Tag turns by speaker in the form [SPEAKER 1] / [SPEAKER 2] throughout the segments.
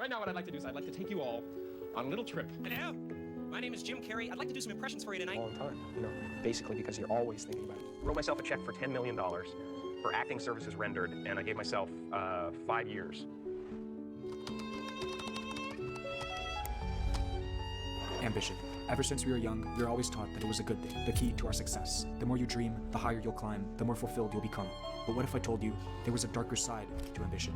[SPEAKER 1] Right now what I'd like to do is I'd like to take you all on a little trip.
[SPEAKER 2] Hello, my name is Jim Carrey. I'd like to do some impressions for you tonight.
[SPEAKER 3] All the time, basically because you're always thinking about it.
[SPEAKER 4] Wrote myself a check for $10 million for acting services rendered, and I gave myself 5 years.
[SPEAKER 5] Ambition. Ever since we were young, we were always taught that it was a good thing, the key to our success. The more you dream, the higher you'll climb, the more fulfilled you'll become. But what if I told you there was a darker side to ambition?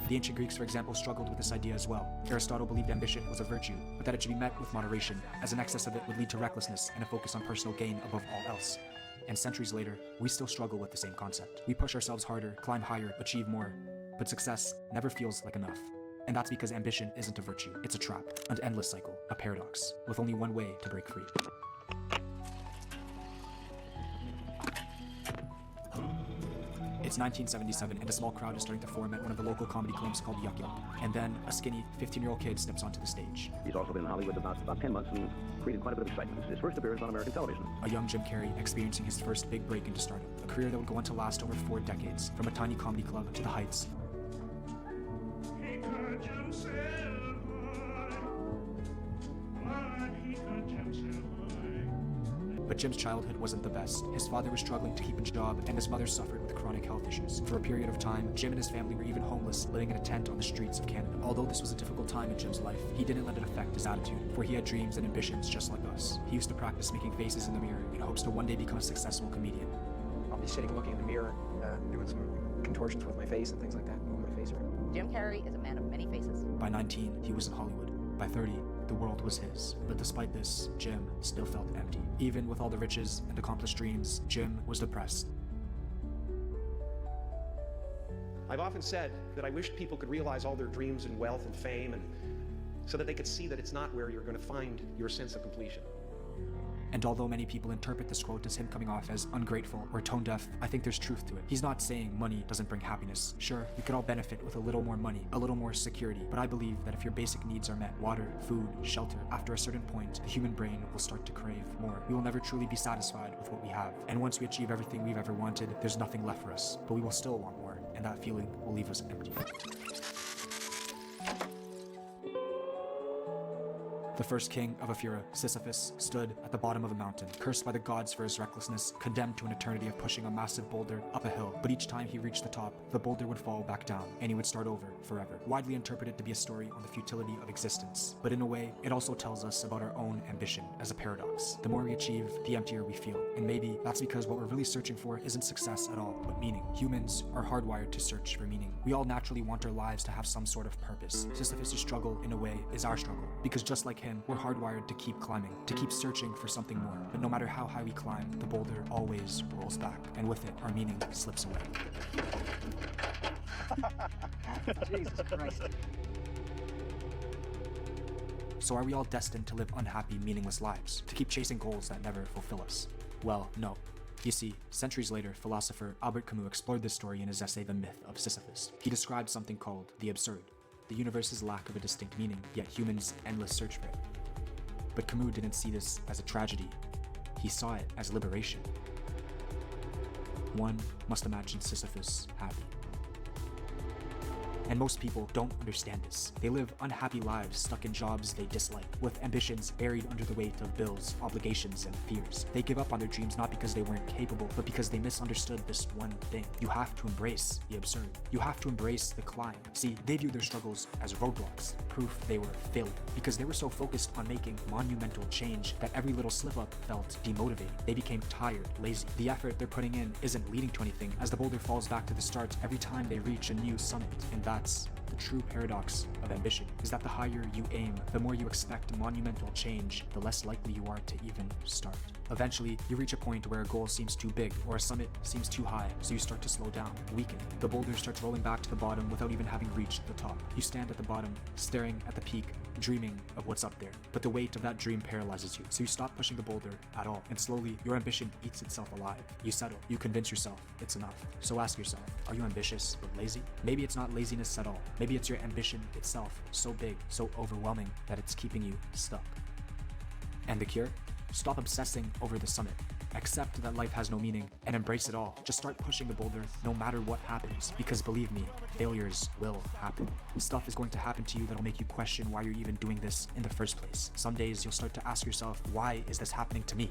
[SPEAKER 5] The ancient Greeks, for example, struggled with this idea as well. Aristotle believed ambition was a virtue, but that it should be met with moderation, as an excess of it would lead to recklessness and a focus on personal gain above all else. And centuries later, we still struggle with the same concept. We push ourselves harder, climb higher, achieve more, but success never feels like enough. And that's because ambition isn't a virtue, it's a trap, an endless cycle, a paradox, with only one way to break free. It's 1977 and a small crowd is starting to form at one of the local comedy clubs called Yuck Yuck. And then a skinny 15-year-old kid steps onto the stage.
[SPEAKER 6] He's also been in Hollywood about 10 months and created quite a bit of excitement. It's his first appearance on American television.
[SPEAKER 5] A young Jim Carrey experiencing his first big break into stardom, a career that would go on to last over 4 decades, from a tiny comedy club to the heights. But Jim's childhood wasn't the best. His father was struggling to keep a job, and his mother suffered with chronic health issues. For a period of time, Jim and his family were even homeless, living in a tent on the streets of Canada. Although this was a difficult time in Jim's life, he didn't let it affect his attitude, for he had dreams and ambitions just like us. He used to practice making faces in the mirror in hopes to one day become a successful comedian.
[SPEAKER 3] I'll be sitting looking in the mirror, doing some contortions with my face and things like that, moving my face around.
[SPEAKER 7] Jim Carrey is a man of many faces.
[SPEAKER 5] By 19, he was in Hollywood. By 30, the world was his. But despite this, Jim still felt empty. Even with all the riches and accomplished dreams, Jim was depressed.
[SPEAKER 8] I've often said that I wished people could realize all their dreams and wealth and fame, and so that they could see that it's not where you're going to find your sense of completion.
[SPEAKER 5] And although many people interpret this quote as him coming off as ungrateful or tone deaf, I think there's truth to it. He's not saying money doesn't bring happiness. Sure, we could all benefit with a little more money, a little more security, but I believe that if your basic needs are met, water, food, shelter, after a certain point, the human brain will start to crave more. We will never truly be satisfied with what we have. And once we achieve everything we've ever wanted, there's nothing left for us, but we will still want more, and that feeling will leave us empty. The first king of Ephyra, Sisyphus, stood at the bottom of a mountain, cursed by the gods for his recklessness, condemned to an eternity of pushing a massive boulder up a hill. But each time he reached the top, the boulder would fall back down, and he would start over forever. Widely interpreted to be a story on the futility of existence. But in a way, it also tells us about our own ambition as a paradox. The more we achieve, the emptier we feel. And maybe that's because what we're really searching for isn't success at all, but meaning. Humans are hardwired to search for meaning. We all naturally want our lives to have some sort of purpose. Sisyphus' struggle, in a way, is our struggle. Because just like him, we're hardwired to keep climbing, to keep searching for something more. But no matter how high we climb, the boulder always rolls back, and with it, our meaning slips away.
[SPEAKER 3] Jesus Christ.
[SPEAKER 5] So are we all destined to live unhappy, meaningless lives? To keep chasing goals that never fulfill us? Well, no. You see, centuries later, philosopher Albert Camus explored this story in his essay The Myth of Sisyphus. He described something called the absurd, the universe's lack of a distinct meaning, yet humans' endless search for it. But Camus didn't see this as a tragedy. He saw it as liberation. One must imagine Sisyphus happy. And most people don't understand this. They live unhappy lives, stuck in jobs they dislike, with ambitions buried under the weight of bills, obligations, and fears. They give up on their dreams not because they weren't capable, but because they misunderstood this one thing. You have to embrace the absurd. You have to embrace the climb. See, they view their struggles as roadblocks, proof they were failure. Because they were so focused on making monumental change that every little slip-up felt demotivating. They became tired, lazy. The effort they're putting in isn't leading to anything, as the boulder falls back to the start every time they reach a new summit. And that's the true paradox of ambition, is that the higher you aim, the more you expect monumental change, the less likely you are to even start. Eventually, you reach a point where a goal seems too big or a summit seems too high, so you start to slow down, weaken. The boulder starts rolling back to the bottom without even having reached the top. You stand at the bottom, staring at the peak, dreaming of what's up there. But the weight of that dream paralyzes you, so you stop pushing the boulder at all, and slowly, your ambition eats itself alive. You settle. You convince yourself it's enough. So ask yourself, are you ambitious but lazy? Maybe it's not laziness at all. Maybe it's your ambition itself, so big, so overwhelming, that it's keeping you stuck. And the cure? Stop obsessing over the summit. Accept that life has no meaning and embrace it all. Just start pushing the boulder no matter what happens, because believe me, failures will happen. Stuff is going to happen to you that'll make you question why you're even doing this in the first place. Some days you'll start to ask yourself, why is this happening to me?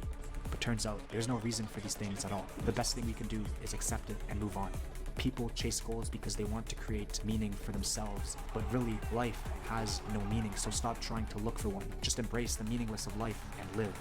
[SPEAKER 5] But turns out there's no reason for these things at all. The best thing we can do is accept it and move on. People chase goals because they want to create meaning for themselves, but really, life has no meaning, so stop trying to look for one. Just embrace the meaningless of life and live.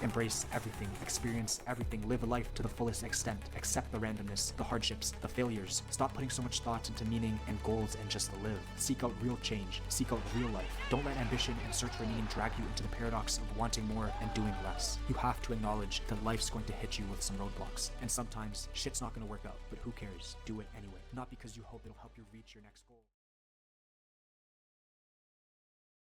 [SPEAKER 5] Embrace everything, experience everything, live a life to the fullest extent, accept the randomness, the hardships, the failures. Stop putting so much thought into meaning and goals and just live. Seek out real change, seek out real life. Don't let ambition and search for meaning drag you into the paradox of wanting more and doing less. You have to acknowledge that life's going to hit you with some roadblocks, and sometimes shit's not going to work out, but who cares? Do it anyway. Not because you hope it'll help you reach your next goal.